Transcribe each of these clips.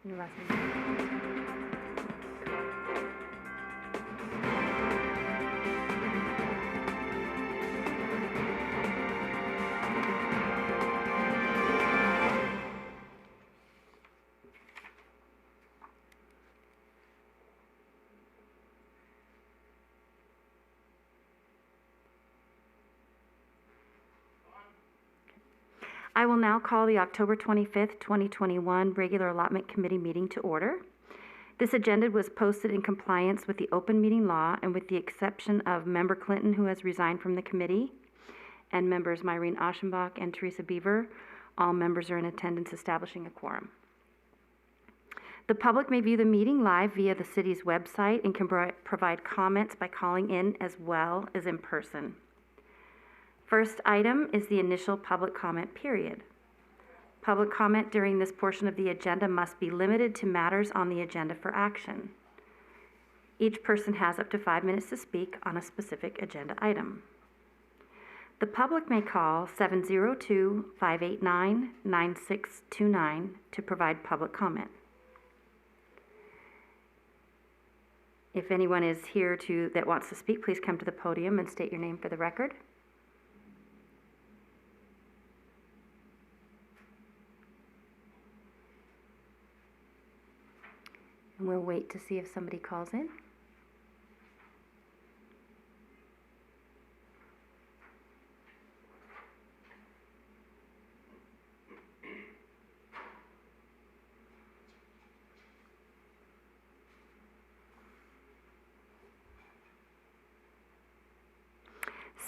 Your last name. I will now call the October 25th, 2021 regular allotment committee meeting to order. This agenda was posted in compliance with the open meeting law and with the exception of Member Clinton, who has resigned from the committee, and members Myrene Aschenbach and Teresa Beaver. All members are in attendance, establishing a quorum. The public may view the meeting live via the city's website and can provide comments by calling in as well as in person. First item is the initial public comment period. Public comment during this portion of the agenda must be limited to matters on the agenda for action. Each person has up to 5 minutes to speak on a specific agenda item. The public may call 702-589-9629 to provide public comment. If anyone is here that wants to speak, please come to the podium and state your name for the record. And we'll wait to see if somebody calls in.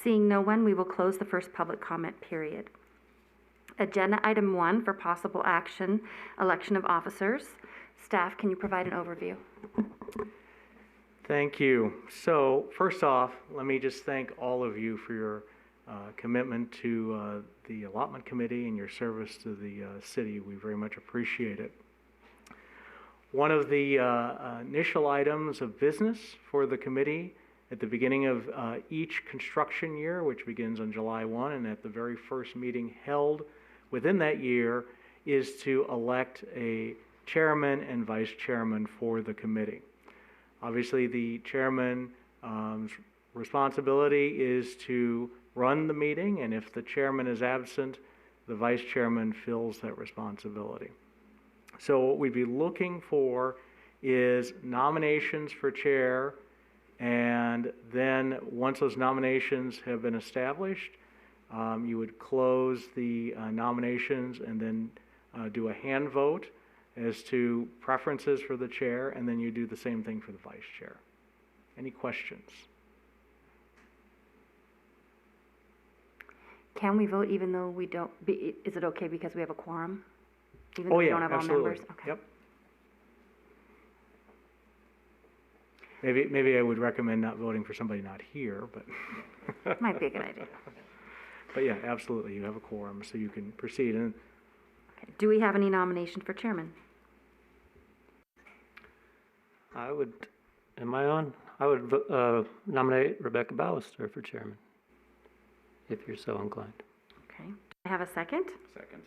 Seeing no one, we will close the first public comment period. Agenda item 1 for possible action, election of officers. Staff, can you provide an overview? Thank you. So first off, let me just thank all of you for your commitment to the allotment committee and your service to the city. We very much appreciate it. One of the initial items of business for the committee at the beginning of each construction year, which begins on July 1, and at the very first meeting held within that year, is to elect a chairman and vice chairman for the committee. Obviously, the chairman's responsibility is to run the meeting, and if the chairman is absent, the vice chairman fills that responsibility. So what we'd be looking for is nominations for chair, and then once those nominations have been established, you would close the nominations and then do a hand vote as to preferences for the chair, and then you do the same thing for the vice chair. Any questions? Can we vote even though we don't, is it okay because we have a quorum? Even though we don't have absolutely. all members? Okay. Yep. Maybe I would recommend not voting for somebody not here, but. Might be a good idea. But yeah, absolutely, you have a quorum, so you can proceed. And okay. Do we have any nomination for chairman? I would, am I on? I would nominate Rebecca Ballister for chairman, if you're so inclined. Okay. Do I have a second? Second.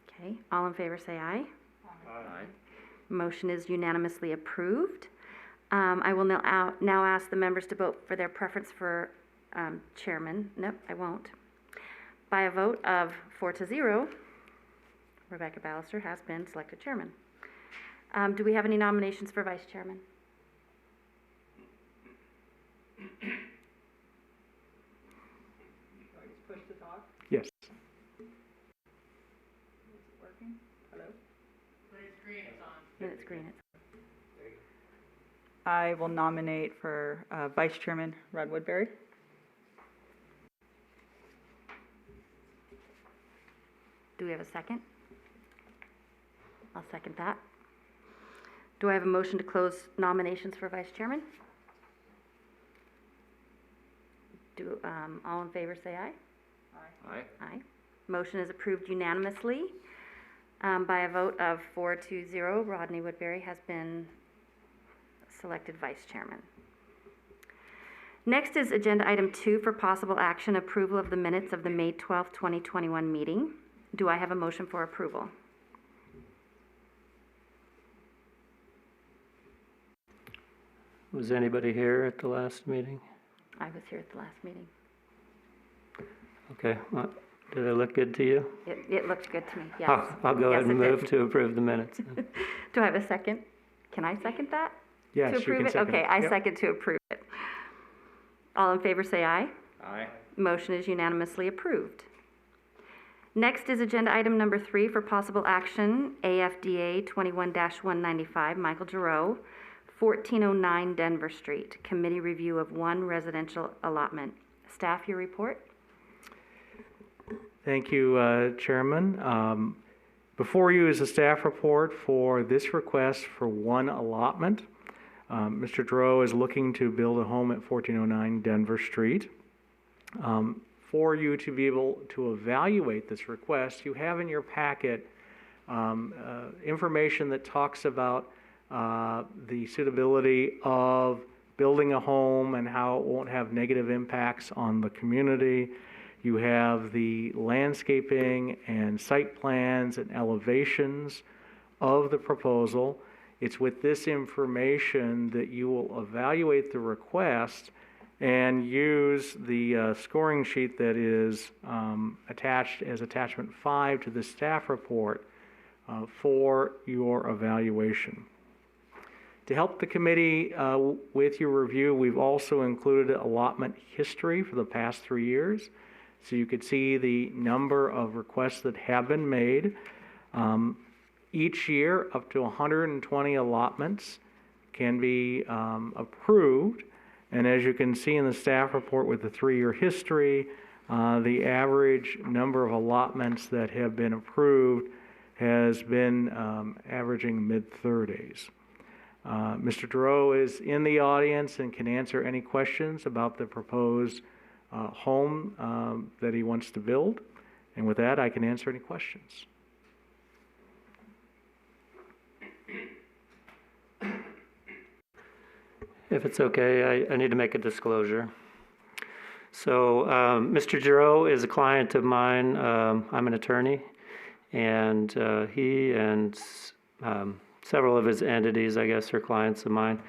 Okay. All in favor say aye. Aye. Motion is unanimously approved. I will now ask the members to vote for their preference for chairman. Nope, I won't. By a vote of 4-0, Rebecca Ballister has been selected chairman. Do we have any nominations for vice chairman? Push to talk. yes. Is it working? Hello? No, it's green. I will nominate for Vice Chairman Rod Woodbury. Do we have a second? I'll second that. Do I have a motion to close nominations for vice chairman? All in favor say aye. Aye. Aye. Motion is approved unanimously. By a vote of 4-0, Rodney Woodbury has been selected vice chairman. Next is agenda item 2 for possible action, approval of the minutes of the May 12th, 2021 meeting. Do I have a motion for approval? Was anybody here at the last meeting? I was here at the last meeting. Okay, did it look good to you? It looked good to me, yes. I'll go ahead Yes, and it move did. to approve the minutes. Do I have a second? Can I second that? Yes, To you approve can it? second Okay, it. I Yep. second to approve it. All in favor, say aye. Aye. Motion is unanimously approved. Next is agenda item number 3 for possible action, AFDA 21-195, Michael Giroux, 1409 Denver Street, committee review of 1 residential allotment. Staff, your report? Thank you, Chairman. Before you is a staff report for this request for 1 allotment. Mr. Giroux is looking to build a home at 1409 Denver Street. For you to be able to evaluate this request, you have in your packet information that talks about the suitability of building a home and how it won't have negative impacts on the community. You have the landscaping and site plans and elevations of the proposal. It's with this information that you will evaluate the request and use the scoring sheet that is attached as attachment 5 to the staff report for your evaluation. To help the committee with your review, we've also included allotment history for the past 3 years. So you could see the number of requests that have been made. Each year, up to 120 allotments can be approved. And as you can see in the staff report with the 3-year history, the average number of allotments that have been approved has been averaging mid-30s. Mr. Giroux is in the audience and can answer any questions about the proposed home that he wants to build. And with that, I can answer any questions. If it's okay, I need to make a disclosure. So Mr. Giroux is a client of mine. I'm an attorney, and he and several of his entities, I guess, are clients of mine.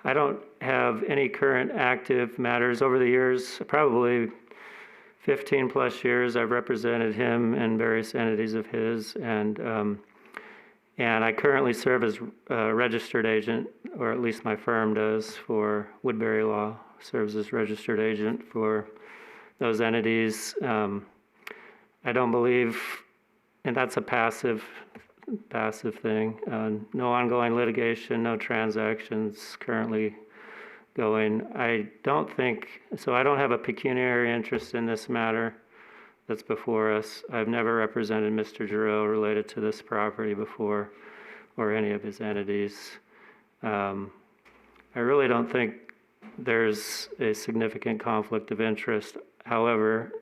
I don't have any current active matters. Over the years, probably 15 plus years, I've represented him and various entities of his, and I currently serve as a registered agent, or at least my firm does, for Woodbury Law, serves as registered agent for those entities. I don't believe, and that's a passive thing. No ongoing litigation, no transactions currently going. I don't think, so I don't have a pecuniary interest in this matter that's before us. I've never represented Mr. Giroux related to this property before, or any of his entities. I really don't think there's a significant conflict of interest. However,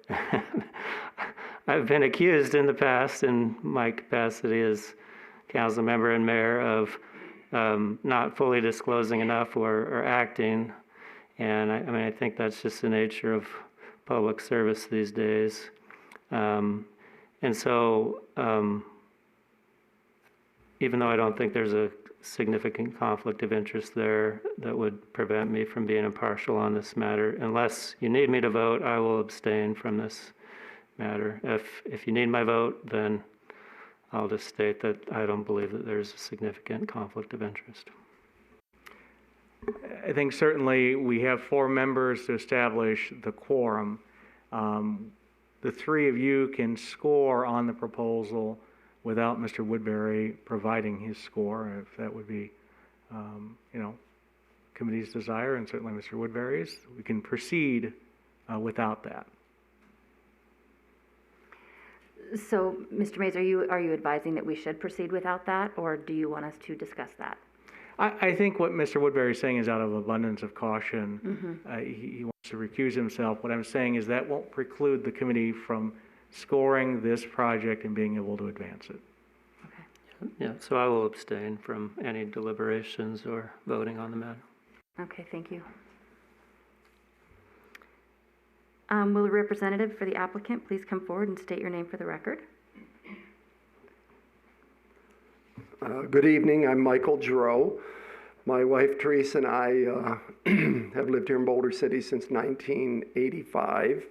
I've been accused in the past, in my capacity as council member and mayor, of not fully disclosing enough or acting. And I think that's just the nature of public service these days. And so, even though I don't think there's a significant conflict of interest there that would prevent me from being impartial on this matter, unless you need me to vote, I will abstain from this matter. If you need my vote, then I'll just state that I don't believe that there's a significant conflict of interest. I think certainly we have 4 members to establish the quorum. The 3 of you can score on the proposal without Mr. Woodbury providing his score, if that would be, committee's desire, and certainly Mr. Woodbury's. We can proceed without that. So, Mr. Mays, are you advising that we should proceed without that, or do you want us to discuss that? I think what Mr. Woodbury is saying is out of abundance of caution. He wants to recuse himself. What I'm saying is that won't preclude the committee from scoring this project and being able to advance it. Okay. Yeah, so I will abstain from any deliberations or voting on the matter. Okay, thank you. Will the representative for the applicant please come forward and state your name for the record? Good evening, I'm Michael Giroux. My wife Teresa and I have lived here in Boulder City since 1985,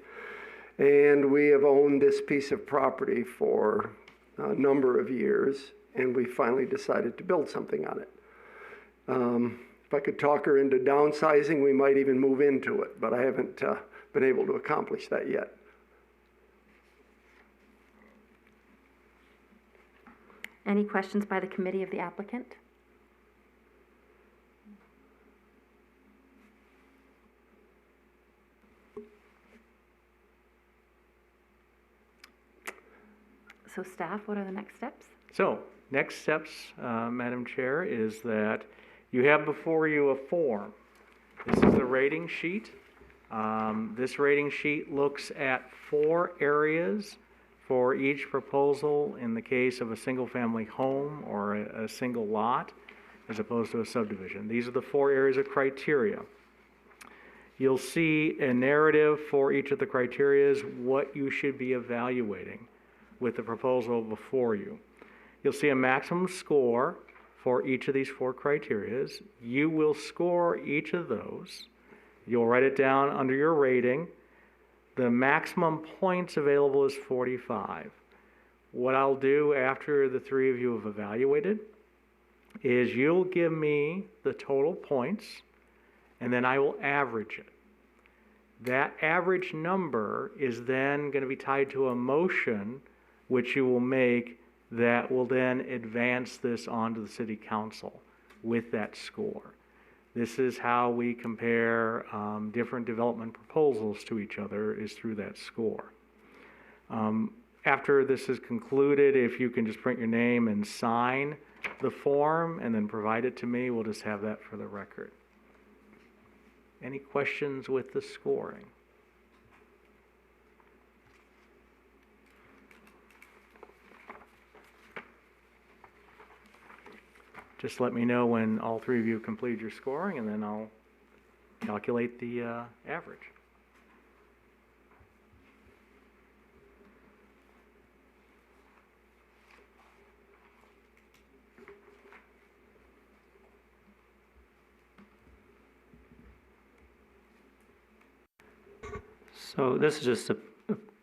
and we have owned this piece of property for a number of years, and we finally decided to build something on it. If I could talk her into downsizing, we might even move into it, but I haven't been able to accomplish that yet. Any questions by the committee of the applicant? So staff, what are the next steps? So, next steps, Madam Chair, is that you have before you a form. This is the rating sheet. This rating sheet looks at 4 areas for each proposal in the case of a single-family home or a single lot, as opposed to a subdivision. These are the 4 areas of criteria. You'll see a narrative for each of the criterias, what you should be evaluating with the proposal before you. You'll see a maximum score for each of these 4 criterias. You will score each of those. You'll write it down under your rating. The maximum points available is 45. What I'll do after the 3 of you have evaluated is you'll give me the total points, and then I will average it. That average number is then going to be tied to a motion which you will make that will then advance this onto the city council with that score. This is how we compare different development proposals to each other, is through that score. After this is concluded, if you can just print your name and sign the form and then provide it to me, we'll just have that for the record. Any questions with the scoring? Just let me know when all 3 of you complete your scoring, and then I'll calculate the average. So this is just a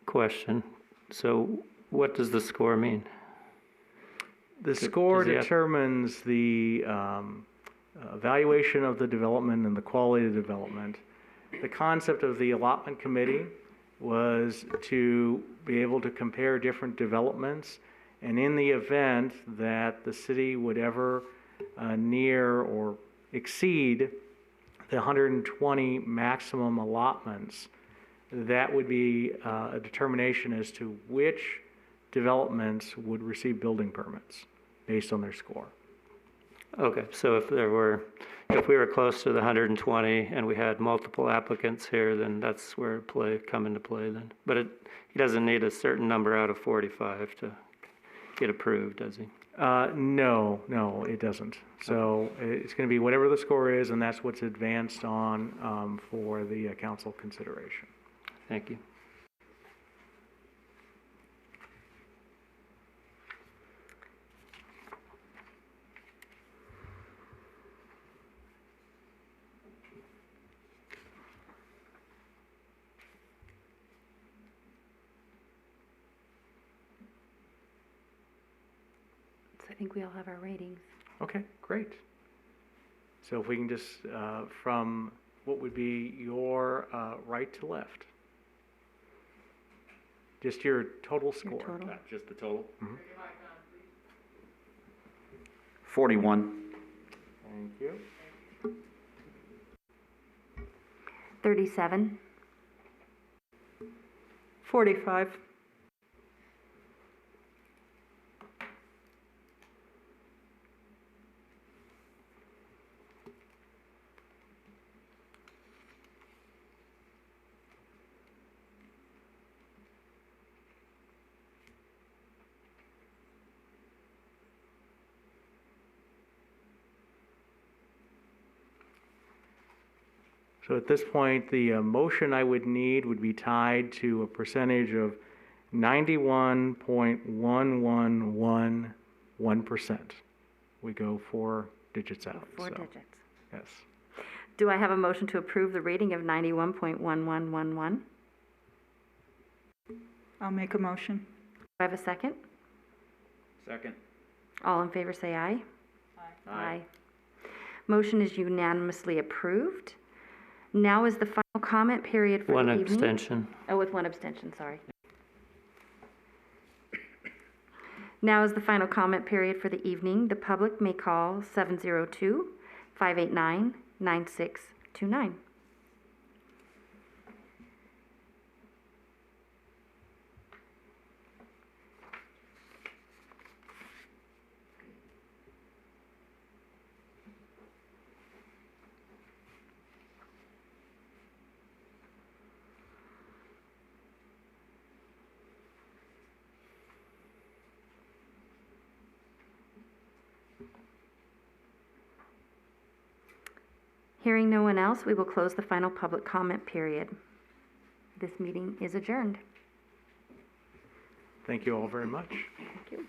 question. So what does the score mean? The score does he have- determines the evaluation of the development and the quality of the development. The concept of the allotment committee was to be able to compare different developments, and in the event that the city would ever near or exceed the 120 maximum allotments, that would be a determination as to which developments would receive building permits based on their score. Okay, so if we were close to the 120 and we had multiple applicants here, then that's where it come into play then. But he doesn't need a certain number out of 45 to get approved, does he? No, it doesn't. So it's going to be whatever the score is, and that's what's advanced on for the council consideration. Thank you. I think we all have our ratings. Okay, great. So if we can just, from what would be your right to left, just your total score. total. Just the total? 41. Thank you. 37. 45. 'So at this point, the motion I would need would be tied to a percentage of 91.1111%. We go 4 digits out. 4 so. digits. Yes. Do I have a motion to approve the reading of 91.1111? I'll make a motion. Do I have a second? Second. All in favor say aye. Aye. Motion is unanimously approved. Now is the final comment period for One the evening. abstention. Oh, with one abstention, sorry. Now is the final comment period for the evening. The public may call 702-589-9629. Hearing no one else, we will close the final public comment period. This meeting is adjourned. Thank you all very much. Thank you.